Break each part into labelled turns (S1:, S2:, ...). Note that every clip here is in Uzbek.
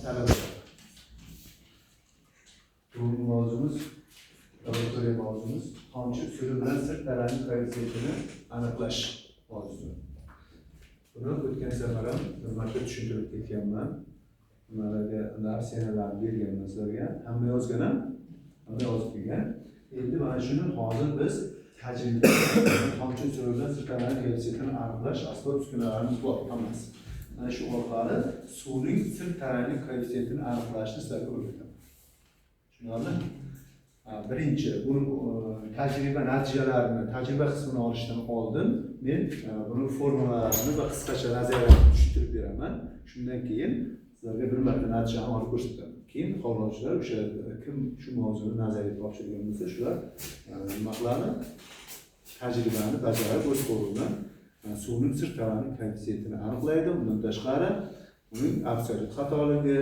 S1: talabalar. Bugungi mavzumiz, laboratoriya mavzumiz tomchi usuli bilan sirt taraning koeffitsiyentini aniqlash mavzusi. Buni o'tgan safar ham bir marta tushuntirib ketganman. Nimalarga narsalarni berganman sizlarga. Hamma yozgan ham, hamma yozib kelgan. Endi mana shuni hozir biz tajriba tomchi usuli bilan sirt taraning koeffitsiyentini aniqlash asbob-uskunalarimiz bor, hammasi. Mana shu orqali suvning sirt taraning koeffitsiyentini aniqlashni sizlarga o'rgataman. Tushunarlimi? Birinchi, buni tajriba natijalarini, tajriba qismini olishdan oldin men buni formulalarini va qisqacha nazariyani tushuntirib beraman. Shundan keyin sizlarga bir marta natijani olib ko'rsataman. Keyin xohlovchilar o'sha kim shu mavzuni nazariyga topshirgan bo'lsa, shular nima qiladi? Tajribani bajarib o'z qo'li bilan suvning sirt taraning koeffitsiyentini aniqlaydi. Bundan tashqari uning aksariyat xatoligi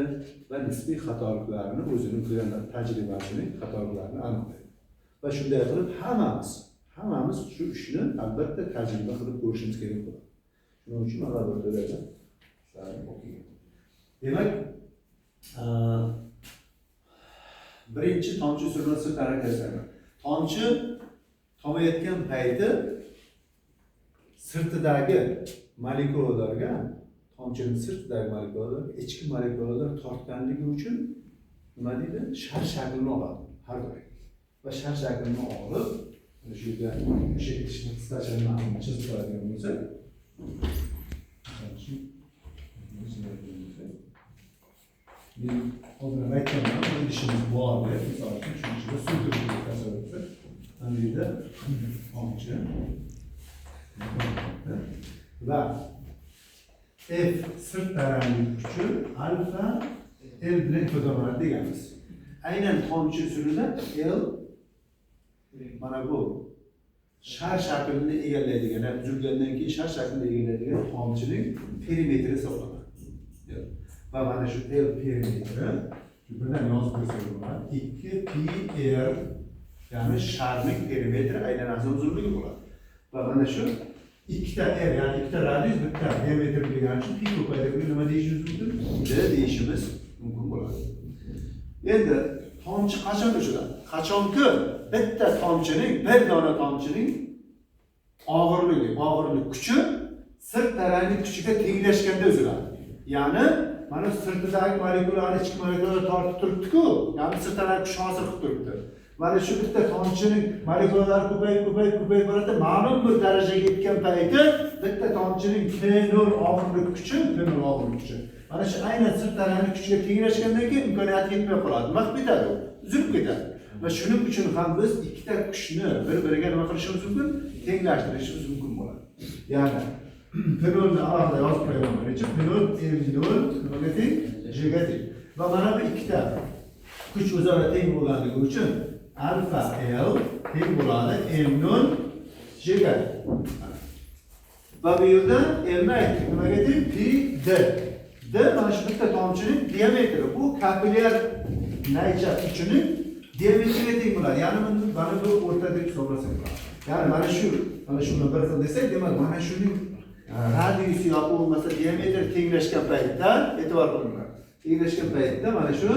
S1: va nisbiy xatoliklarni o'zining qilgan tajribasining xatoliklarini aniqlaydi. Va shunday qilib hammamiz shu ishni albatta tajriba qilib ko'rishimiz kerak bo'ladi. Shuning uchun mana laboratoriyada o'qigan. Demak, birinchi tomchi usuli bilan sirt taraning koeffitsiyenti. Tomchi tomayotgan payti sirtidagi molekulalarga tomchining sirtidagi molekulalar ichki molekulalar tortganligi uchun nima deydi? Shar shaklini oladi har doim. Va shar shaklini olib, mana shu yerda o'sha ishni qisqacha ma'lumot chizib qo'yadigan bo'lsak, men hozir aytganman, bu ishimiz bor deb, misol uchun shu ichida suv to'kib tasavvur mana yerda tomchi va F sirt taraning kuchi alfa L bilan ifodalanadi deganmiz. Aynan tomchi usulida L mana bu shar shaklini egallaydigan, tuzilgandan keyin shar shaklini egallaydigan tomchining perimetri hisoblanadi. Va mana shu L perimetri bilan yozib qo'ysak bo'ladi. 2 pi r ya'ni sharning perimetri aylanasi uzunligi bo'ladi. Va mana shu ikkita r, ya'ni ikkita radius, bitta diametr bo'lgani uchun pi ko'paytirib nima deyishimiz mumkin? D deyishimiz mumkin bo'ladi. Endi tomchi qachon o'chadi? Qachonki bitta tomchining, bir dona tomchining og'irlik kuchi sirt taraning kuchiga tenglashganda o'zgaradi. Ya'ni mana sirtidagi molekulalarni ichki molekulalar tortib turibdi-ku, ya'ni sirt taraning kuchi hosil qilib turibdi. Mana shu bitta tomchining molekulalari ko'payib boradi. Ma'lum bir darajaga yetgan payti bitta tomchining T0 og'irlik kuchi, mana shu aynan sirt taraning kuchiga tenglashgandan keyin imkoniyati yetmay qoladi. Nima qilib ketadi? Uzilib ketadi. Va shuning uchun ham biz ikkita kuchni bir-biriga nima qilishimiz mumkin? Tenglashtirishimiz mumkin bo'ladi. Ya'ni P0 ni alohida yozib qo'yaman. P0 M0 nimaga teng? G ga teng. Va mana bu ikkita kuch o'zaro teng bo'lganligi uchun alfa L teng bo'ladi M0 G ga. Va bu yerda L ni aytdik. Nimaga teng? Pi D. D mana shu bitta tomchining diametri. Bu kapillyar naycha kuchining diametriga teng bo'ladi. Ya'ni mana bu o'rtada hisoblasak bo'ladi. Ya'ni mana shuni bir xil desak, demak mana shuning radiusi yoki bo'lmasa diametri tenglashgan paytda e'tibor qilinadi. Tenglashgan paytda mana shu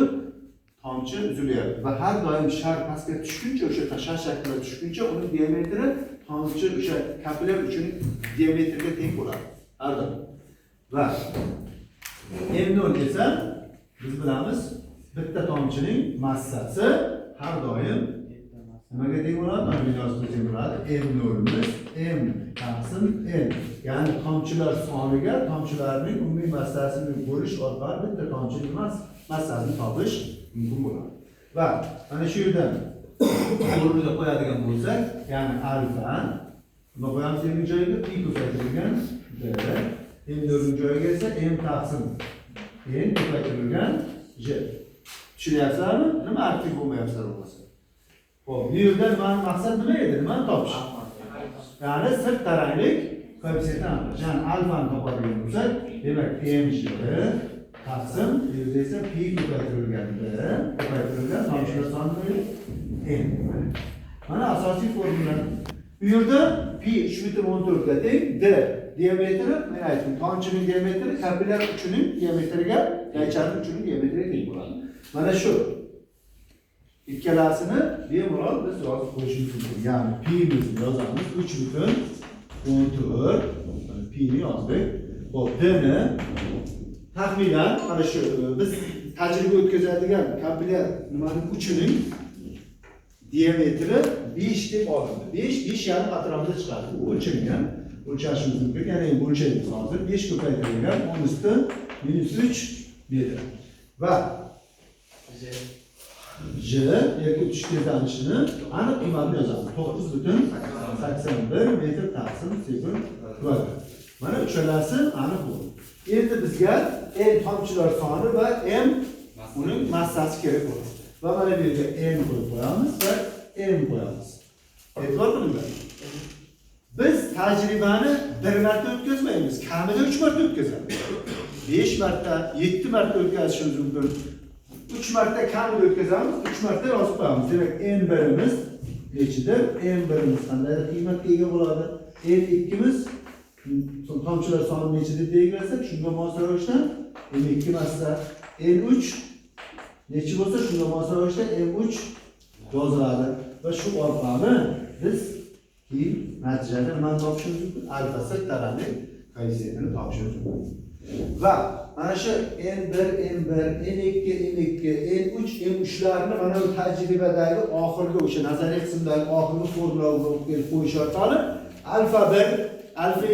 S1: tomchi uzilyapti va har doim shar pastga tushguncha, o'sha shar shaklga tushguncha uning diametri tomchi o'sha kapillyar uchining diametriga teng bo'ladi. Har doim. Va M0 esa biz bilamiz, bitta tomchining massasi har doim nimaga teng bo'ladi? Mana yozib teng bo'ladi. M0 miz M taqsim L. Ya'ni tomchilar soniga tomchilarning umumiy massasini bo'lish orqali bitta tomchining massasini topish mumkin bo'ladi. Va mana shu yerdan o'rniga qo'yadigan bo'lsak, ya'ni alfa nima qo'yamiz joyiga? Pi ko'paytirilgan D. M0 joyiga esa M taqsim N ko'paytirilgan J. Tushunyapsizlarmi? Nima aktiv bo'lmayapsizlar bo'lmasa? Xo'p, bu yerda mani maqsad nima edi? Nimani topish? Ya'ni sirt taranglik koeffitsiyentini aniqlash. Ya'ni alfani topadigan bo'lsak, demak M taqsim yerda esa pi ko'paytirilgan D, ko'paytirilgan tomchilar soni N. Mana asosiy formula. Bu yerda pi 3,14 ga teng, D diametri, men aytdim, tomchining diametri kapillyar uchining diametriga qaychani uchini diametriga teng bo'ladi. Mana shu ikkalasini bemalol biz yozib qo'yishimiz mumkin. Ya'ni pi bizni yozamiz 3.14 pi ni yozdik. Xo'p, d ni taxminan mana shu biz tajriba o'tkazadigan kompaniya nimaning uchining diametri 5 deb olindi. 5 yarim atrofida chiqadi. Bu o'lchangan. O'lchashimiz mumkin. Ya'ni o'lchaymiz hozir 5 ko'paytirilgan 10⁻³ metr. Va J yoki tush tezlanishini aniq qiymatini yozamiz. 9.81 metr taqsim sekund kvadrat. Mana uchalasi aniq bo'ldi. Endi bizga n tomchilar soni va m uning massasi kerak bo'ladi. Va mana bu yerga n qo'yib qo'yamiz va m qo'yamiz. E'tibor qilinglar. Biz tajribani bir marta o'tkazmaymiz, kamida 3 marta o'tkazamiz. 5 marta, 7 marta o'tkazishimiz mumkin. 3 marta kamida o'tkazamiz, 3 marta yozib qo'yamiz. Demak, n birimiz nechidir? N birimiz qanday qiymatga ega bo'ladi? N ikkimiz tomchilar soni necha deb belgilasak, shunga mos ravishda M2 massa N3 necha bo'lsa, shunga mos ravishda M3 yoziladi. Va shu orqali biz keyin natijada nimani topishimiz mumkin? Alfa sirtalaning koeffitsiyentini topishimiz mumkin. Va mana shu N1, N2, N2, N3, M3larni mana bu tajribadagi oxirgi o'sha nazariy qismdagi oxirgi formulaga qo'yish orqali alfa 1, alfa 2,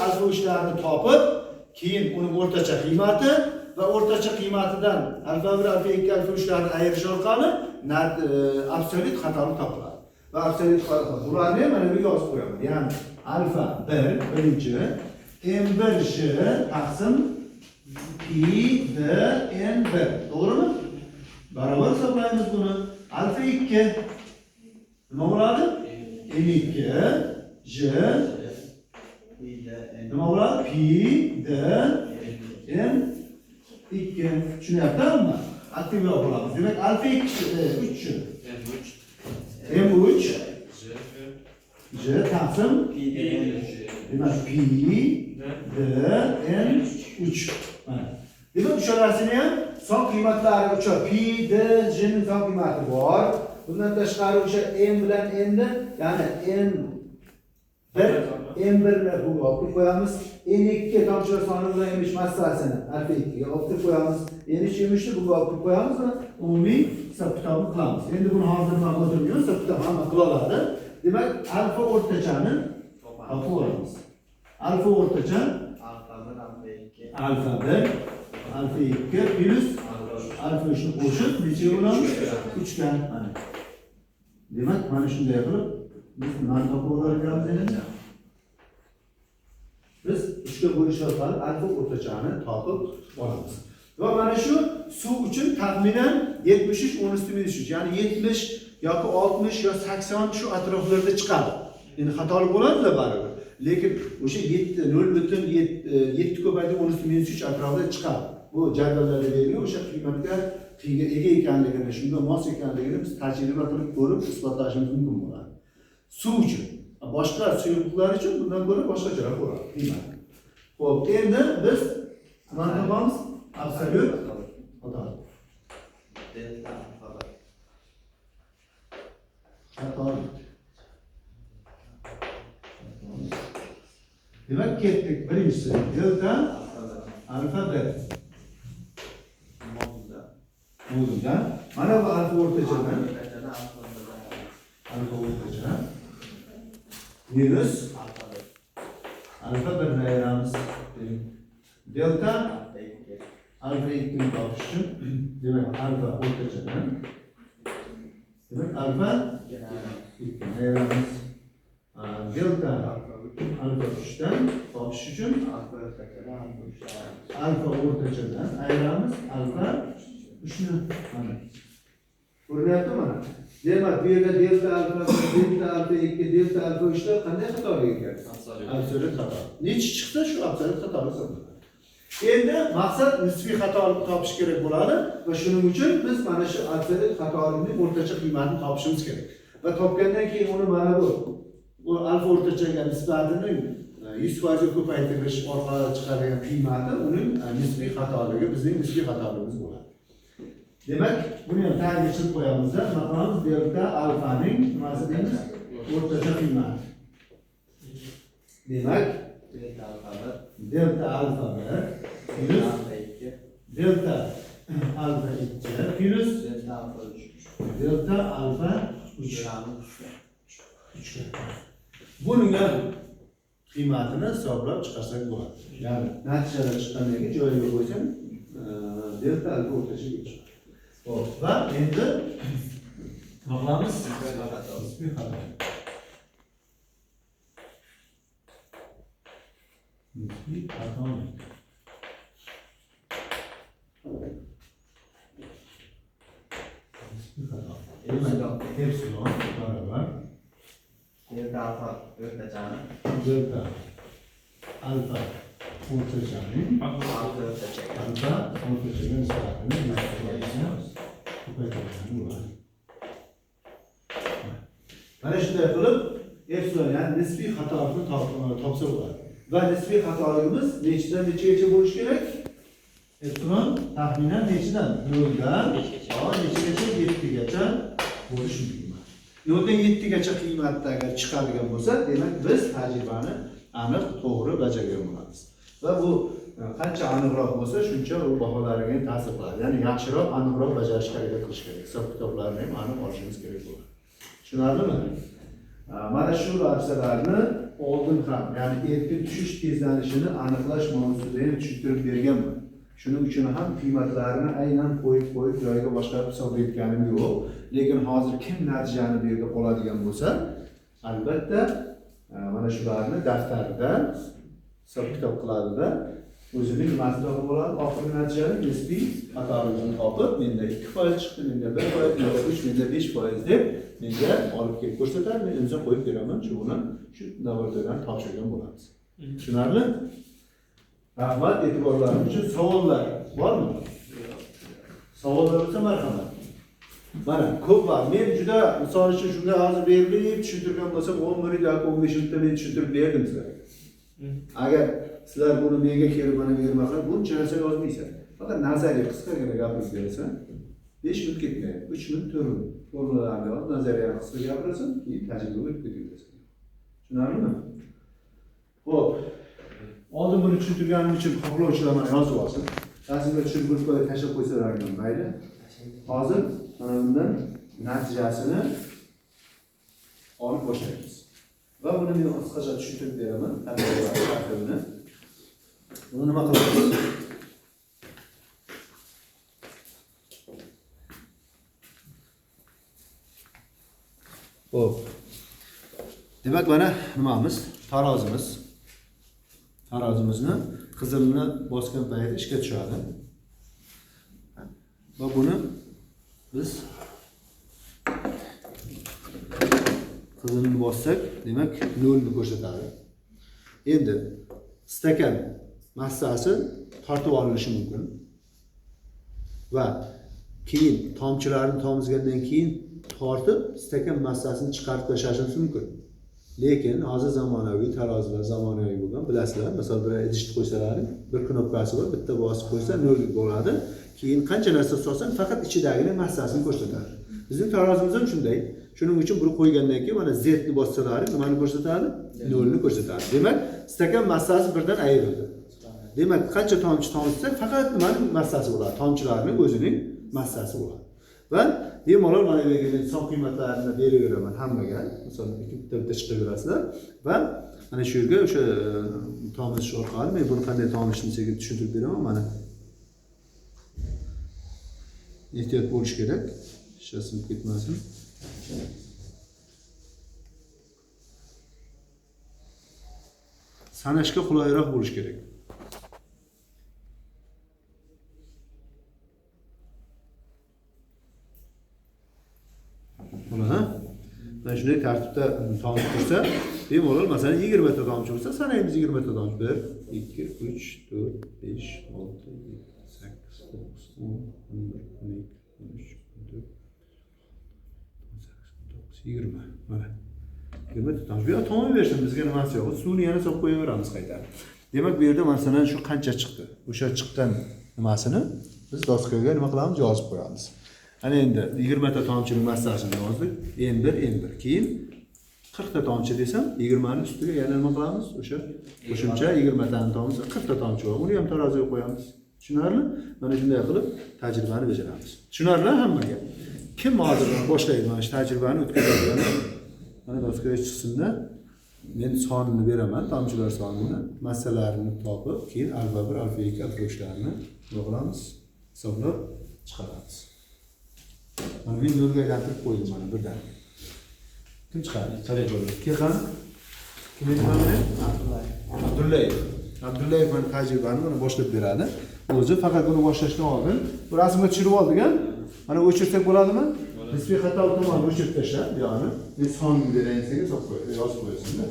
S1: alfa 3larni topib, keyin uning o'rtacha qiymati va o'rtacha qiymatidan alfa 1, alfa 2, alfa 3larni ayirish orqali absolyut xatolik topiladi. Va absolyut xatolik bularni mana bu yozib qo'yaman. Ya'ni alfa 1 birinchi M1 taqsim pi d n1. To'g'rimi? Barobar hisoblaymiz buni. Alfa 2 nima bo'ladi? M2 j nima bo'ladi? Pi d n2. Tushunyaptimi? Aktivroq bo'lamiz. Demak, alfa 2 3 M3 j taqsim pi d demak pi d n3. Demak, o'shalarni ham son qiymatlari o'sha pi d j ning son qiymati bor. Bundan tashqari o'sha m bilan n ni, ya'ni n1 ni bu olib qo'yamiz. n2 tomchilar soni bilan m3 massasini alfa 2 ga olib qo'yamiz. n3 m3 ni bu olib qo'yamiz va umumiy hisob kitobni qilamiz. Endi buni hozir men o'tirmayman, hisob kitob hamma qila oladi. Demak, alfa o'rtachani topib alfa o'rtacha alfa 1, alfa 2 plus alfa 3 ni qo'shib necha bo'ladi? 3 ga. Demak, mana shunday qilib biz nimani topib olamiz endi? Biz 3 ga bo'lish orqali alfa o'rtachani topib olamiz. Va mana shu suv uchun taxminan 73 10⁻³, ya'ni 70 yoki 60 yo 80 shu atroflarda chiqadi. Endi xatolik bo'ladi-da baribir. Lekin o'sha 7 ko'paytirib 10⁻³ atrofida chiqadi. Bu jadvallarda berilgan o'sha qiymatga ega ekanligini, shunga mos ekanligini biz tajriba qilib ko'rib isbotlashimiz mumkin bo'ladi. Suv uchun, boshqa suyuqliklar uchun bundan ko'ra boshqacharoq bo'ladi qiymat. Xo'p, endi biz nima topamiz? Absolyut xatolik. Xatolik. Demak, ketdik. Birinchisi delta alfa 1 modulda. Mana bu alfa o'rtachadan alfa o'rtacha minus alfa 1 ni ayiramiz. Delta alfa 2 ni topish uchun demak alfa o'rtachadan demak alfa 2 ni ayiramiz. Delta alfa 3 dan topish uchun alfa o'rtachadan ayiramiz. Alfa 3 ni mana ko'ryapti mana. Demak, bu yerda delta alfa 1, delta alfa 2, delta alfa 3 da qanday xatoga ega? Absolyut xato. Nechi chiqsa shu absolyut xato hisoblanadi. Endi maqsad nisbiy xatolikni topish kerak bo'ladi va shuning uchun biz mana shu absolyut xatolikning o'rtacha qiymatini topishimiz kerak. Va topgandan keyin uni mana bu alfa o'rtachaga nisbatining 100% ko'paytirish orqali chiqadigan qiymati uning nisbiy xatoligi bizning nisbiy xatoligimiz bo'ladi. Demak, buni ham ta'riflab qo'yamiz. Masalan, delta alfaning nimasi deymiz? O'rtacha qiymati. Demak, delta alfa 1 delta alfa 2 minus delta alfa 3. Buning ham qiymatini hisoblab chiqarsak bo'ladi. Ya'ni natijada chiqqandan keyin joyiga qo'ysam delta alfa o'rtachaga chiqadi. Xo'p, va endi qilamiz nisbiy xato. Nisbiy xato. Epsilon barabar
S2: delta alfa o'rtachani
S1: delta alfa o'rtachaning alfa o'rtachaga nisbatini ko'paytirgani bo'ladi. Mana shunday qilib epsilon ya'ni nisbiy xatolikni topsa bo'ladi. Va nisbiy xatoligimiz nechidan nechagacha bo'lishi kerak? Epsilon taxminan nechidan? 0 dan nechagacha? 7 gacha bo'lishi mumkin. 0 dan 7 gacha qiymatda agar chiqadigan bo'lsa, demak biz tajribani aniq, to'g'ri bajargan bo'lamiz. Va bu qancha aniqroq bo'lsa, shuncha u baholariga ta'sir qiladi. Ya'ni yaxshiroq, aniqroq bajarishga harakat qilish kerak. Hisob kitoblarni ham aniq olishimiz kerak bo'ladi. Tushunarlimi? Mana shu narsalarni oldin ham, ya'ni erkin tushish tezlanishini aniqlash mavzusida ham tushuntirib berganman. Shuning uchun ham qiymatlarini aynan qo'yib joyiga boshqarib hisoblayotganim yo'q. Lekin hozir kim natijani bu yerga qoladigan bo'lsa, albatta mana shularni daftarida hisob kitob qiladida o'zining nimasida bo'ladi, oxirgi natijani nisbiy xatoligini topib, menda 2% chiqdi, menda 1%, menda 3%, menda 5% deb menga olib kelib ko'rsatadi. Men imzo qo'yib beraman, shu laboratoriyadan topshirgan bo'lamiz. Tushunarli? Rahmat e'tiborlaringiz uchun. Savollar bormi? Savollar bo'lsa marhamat. Mana ko'p bor. Men juda misol uchun shunday hozir berilib tushuntirgan bo'lsam 10 minut yoki 15 minutda men tushuntirib berdim sizlarga. Agar sizlar buni menga kelib mana bermaqlar, buncha narsa yozmaysan. Faqat nazariy qisqagina gapirib berasan. 5 minut ketmaydi. 3 minut, 4 minut. Formulalarni yoz, nazariyani qisqa gapirasan, keyin tajribaga o'tib ketaversan. Tushunarlimi? Xo'p. Oldin buni tushuntirganim uchun xohlovchilar mana yozib olsin. Rasmga tushirib qo'yib tashlab qo'ysalar ham mayli. Hozir mana bundan natijasini olib boshlaymiz. Va buni men qisqacha tushuntirib beraman. Qanday buni nima qilamiz? Xo'p. Demak, mana nimamiz? Tarozimiz. Tarozimizni qizilni bosgan paytda ishga tushadi. Va buni biz qizilni bossak, demak 0 ni ko'rsatadi. Endi stakan massasi tortib olinishi mumkin. Va keyin tomchilarni tomizgandan keyin tortib stakan massasini chiqarib tashlashimiz mumkin. Lekin hozir zamonaviy tarozilar zamonaviy bo'lgan, bilasizlar, masalan, bir idish qo'ysalar, bir knopkasi bor, bitta bosib qo'ysa 0 bo'ladi. Keyin qancha narsa solsan, faqat ichidagi massasini ko'rsatadi. Bizning tarozimiz ham shunday. Shuning uchun buni qo'ygandan keyin mana Z ni bossalar, nimani ko'rsatadi? 0 ni ko'rsatadi. Demak, stakan massasi birdan ayrildi. Demak, qancha tomchi tomizsa, faqat nimaning massasi bo'ladi? Tomchilarning o'zining massasi bo'ladi. Va bemalol mana bu yerga son qiymatlarini beraveraman hammaga. Masalan, bitta chiqaverasizlar va mana shu yerga o'sha tomiz orqali men buni qanday tomizishni sizga tushuntirib beraman. Mana ehtiyot bo'lish kerak. Shasinib ketmasin. Sanashga qulayroq bo'lish kerak. Mana shunday tartibda tomchi tursa, bemalol masalan 20 ta tomchi bo'lsa, sanaymiz 20 ta tomchi. 1 2 3 4 5 6 7 8 9 10 11 12 13 14 18 19 20. Mana Demak, bu tamom bersin, bizga nimasi yo'q. Suvni yana solib qo'yaveramiz qaytarib. Demak, bu yerda masalan shu qancha chiqdi? O'sha chiqqan nimasini biz doskaga nima qilamiz? Yozib qo'yamiz. Ana endi 20 ta tomchining massasini yozdik. M1. Keyin 40 ta tomchi desam, 20 ning ustiga yana nima qilamiz? O'sha qo'shimcha 20 tani tomchi, 40 ta tomchi bor. Uni ham taroziga qo'yamiz. Tushunarli? Mana shunday qilib tajribani bajaramiz. Tushunarli hammaga? Kim hozir boshlaydi mana shu tajribani o'tkazadigan? Mana doskaga chiqsinda men sonini beraman, tomchilar sonini, massalarini topib, keyin alfa 1, alfa 2, alfa 3larni nima qilamiz? Hisoblab chiqaramiz. Mana men yo'lga aylantirib qo'ydim mana birdan. Kim chiqadi? Chala bo'ldi. Keyin kim edi mana? Abdullayev mana tajribani mana boshlab beradi. O'zi faqat buni boshlashdan oldin bu rasmga tushirib oldik-a? Mana o'chirsak bo'ladimi? Nisbiy xato tomonni o'chirib tashlab, ya'ni men sonini berayin senga yozib qo'yasan-da.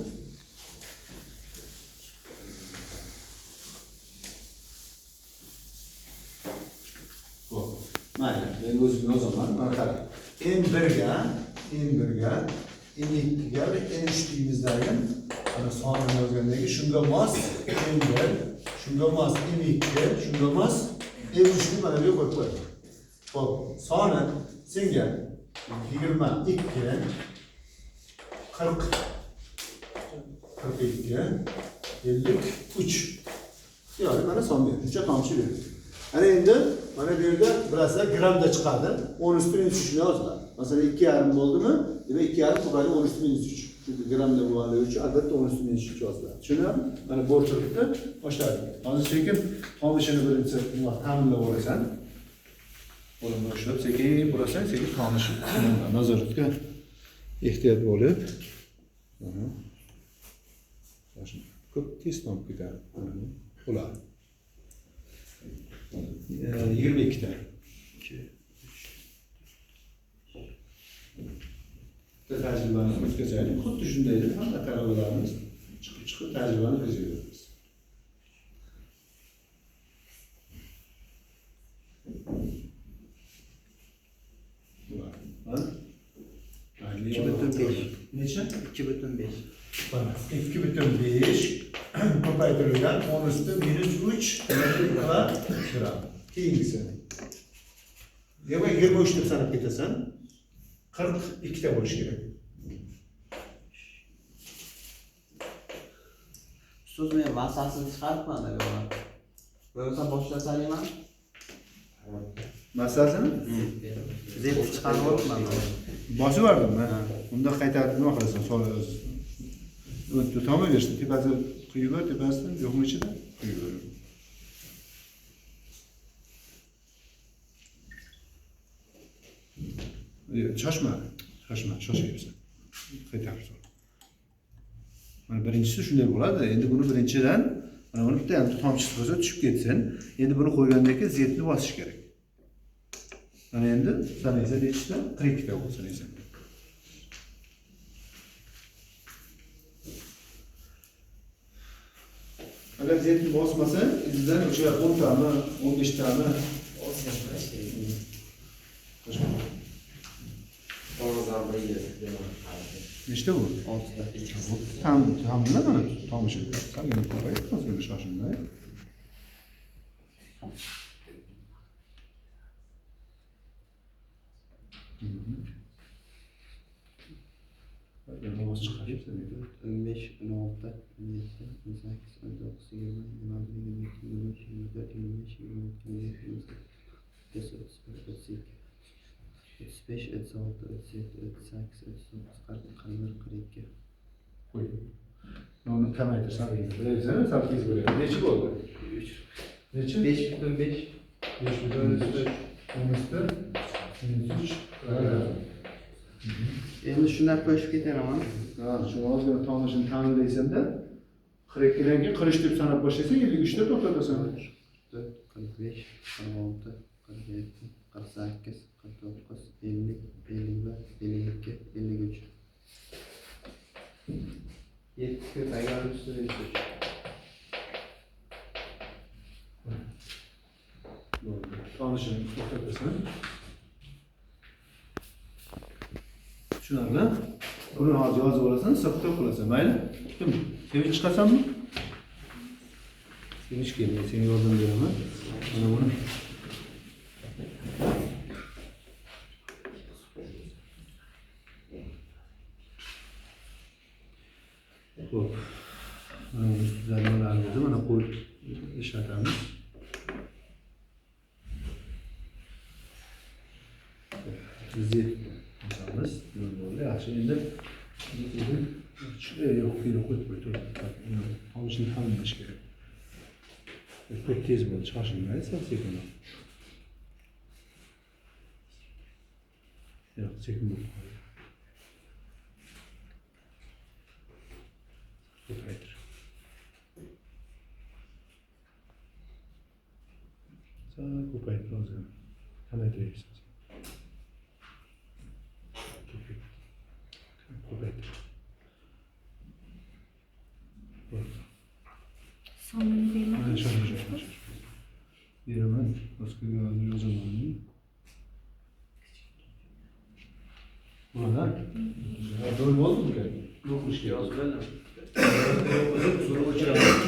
S1: Mayli, men o'zim yozaman. Mana qarang. N1ga, N2ga va N3 deymizdagi ana sonini yozgandagi shunga mos N1, shunga mos N2, shunga mos N3 ni mana bu yerga qo'yib qo'ydim. Xo'p, soni senga 22, 40, 42, 53. Yani mana son bir. Shuncha tomchi berdi. Ana endi mana bu yerda bilasizlar grammda chiqadi. 10 üstü 3 yoziladi. Masalan 2,5 bo'ldimi? Demak 2,5 qiladi 10 üstü 3. Chunki grammda bo'lganligi uchun albatta 10 üstü 3 yoziladi. Tushunarlimi? Mana bu o'rtalikda boshladik. Hozir sekin tomishini birinchi ta'minlab olasan. Qo'limni ushlab sekin burasan, sekin tomishni nazoratga ehtiyot bo'lib. Ko'p tez tomib ketadi. Ular 22 ta. Tajribani o'tkazaylik. Xuddi shunday hamma talabalarimiz chiqib tajribani o'tkazamiz. Necha? 2,5. Bana 2,5 ko'paytirilgan 10 üstü -3 gram. Keyingisi. Demak 23 deb sanab ketasan. 42 ta bo'lishi kerak.
S2: So'z men massasini chiqaribman deb o'ylab. Bo'lsa boshlasaman.
S1: Massasini?
S2: Zeb chiqarib olibman.
S1: Bosib yubordimmi? Unda qaytarib nima qilasan? So'raasiz. O'tdi tomon bersin, tepasi quyib ber, tepasidan yo'qmi ichida? Quyib ber. Shoshma, shoshyapsan. Qaytarib sol. Mana birinchisi shunday bo'ladi. Endi buni birinchidan mana buni bitta ham tomchisi bo'lsa tushib ketsin. Endi buni qo'ygandan keyin zetni bosish kerak. Mana endi sanaysa nechta? 42 ta bo'lsa sanaysa. Agar zetni bosmasa, izidan o'sha 10 tami, 15 tami nechta bu?
S2: 6 ta.
S1: Tamla mana tomchi. Qani qo'ray, hozir shoshilmay. Yana bos chiqarib
S2: 15, 16, 17, 18, 19, 20, 21, 22, 23, 24, 25, 26, 27, 28, 35, 36, 37, 38, 39, 40, 41, 42.
S1: qo'y. Uni kamaytirsan. Bilasan, salkiz bo'ladi. Necha bo'ldi? 3. Necha?
S2: 5,5.
S1: 5,5. 13.
S2: Endi shunday qo'shib ketaman.
S1: Ha, shu hozir tomishini ta'minlaysanda 42 dan keyin qilish deb sanab boshlasang 53 ta to'xtatasan.
S2: 45, 46, 47, 48, 49, 50, 51, 52, 53. 7 ko'paygan ustida 3.
S1: Tomishini to'xtatasan. Tushunarli? Buni hozir yozib olasan, sirtda qilasan, mayli? Kim? Sevinch chiqasanmi? Sevinch kelmaydi, senga yordam beraman. Mana buni. Xo'p. Mana bu tuzatmalarimizni mana qo'yib ishlatamiz. Bizni qilamiz. Bo'ldi, yaxshi. Endi yo'q, qo'yib qo'yib. Olishni ham bilish kerak. Çok tez bo'ldi, shoshilmaydi, sekin. Yo'q, sekin bo'lib qoldi. Ko'paytir. Sal ko'paytir hozir. Kamaytiraysiz. Ko'paytir.
S3: Sonunu vermem.
S1: Beraman, boshqa yozaman. Mana. Doğru oldu mu? Yokmuş ki.
S2: Yozib oling.
S1: So'rab o'chiraman.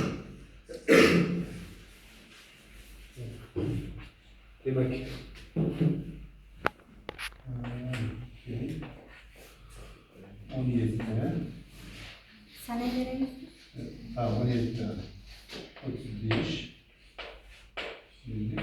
S1: Demak. On yedi.
S3: Sana verelim.
S1: Ha, 17 tane. 35. Şimdi.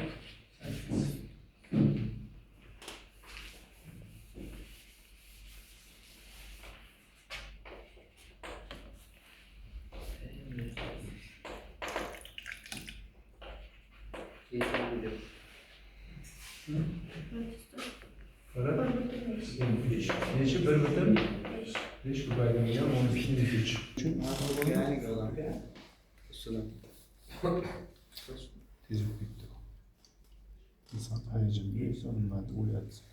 S1: Para? 5. Neçe bir bölüm? 5 kubaydan ya 12. Çünkü
S2: Yani olan. Usulüm.
S1: tezlik bitti. İnsan hayacan büyüyse onlar da uyatsın.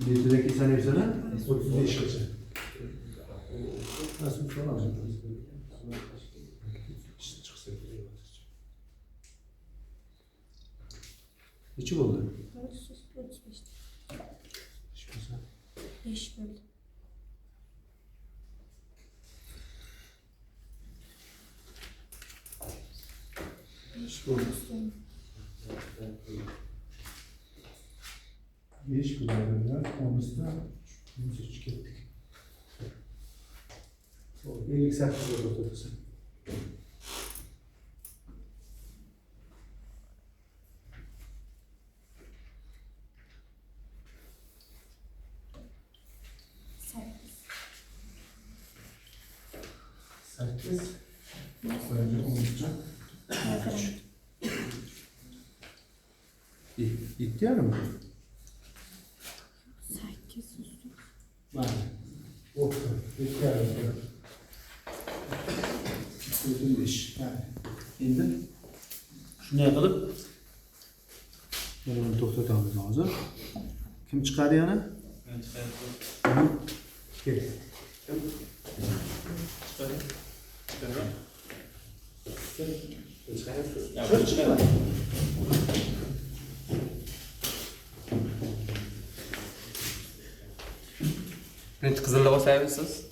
S1: Litreki sen hepsine 35 kaça. Nasıl bir şey olacak? Çıksa bile İçi oldu.
S3: 35.
S1: Hiçbir şey.
S3: 5 böldüm.
S1: Beş kubaydan var. Omuzda biz üç gittik. O iyilik saklı otobüsü. Sekiz. Sadece omuzda. İhtiyar mı?
S3: 8.
S1: Var. Orta. İhtiyar mı? Bütün iş. Yani. İndi. Shunday qilib buni to'xtatamiz hozir. Kim chiqadi yana?
S2: Men chiqaryapman.
S1: Kel.
S2: Birinchi qizilni bosyapsiz.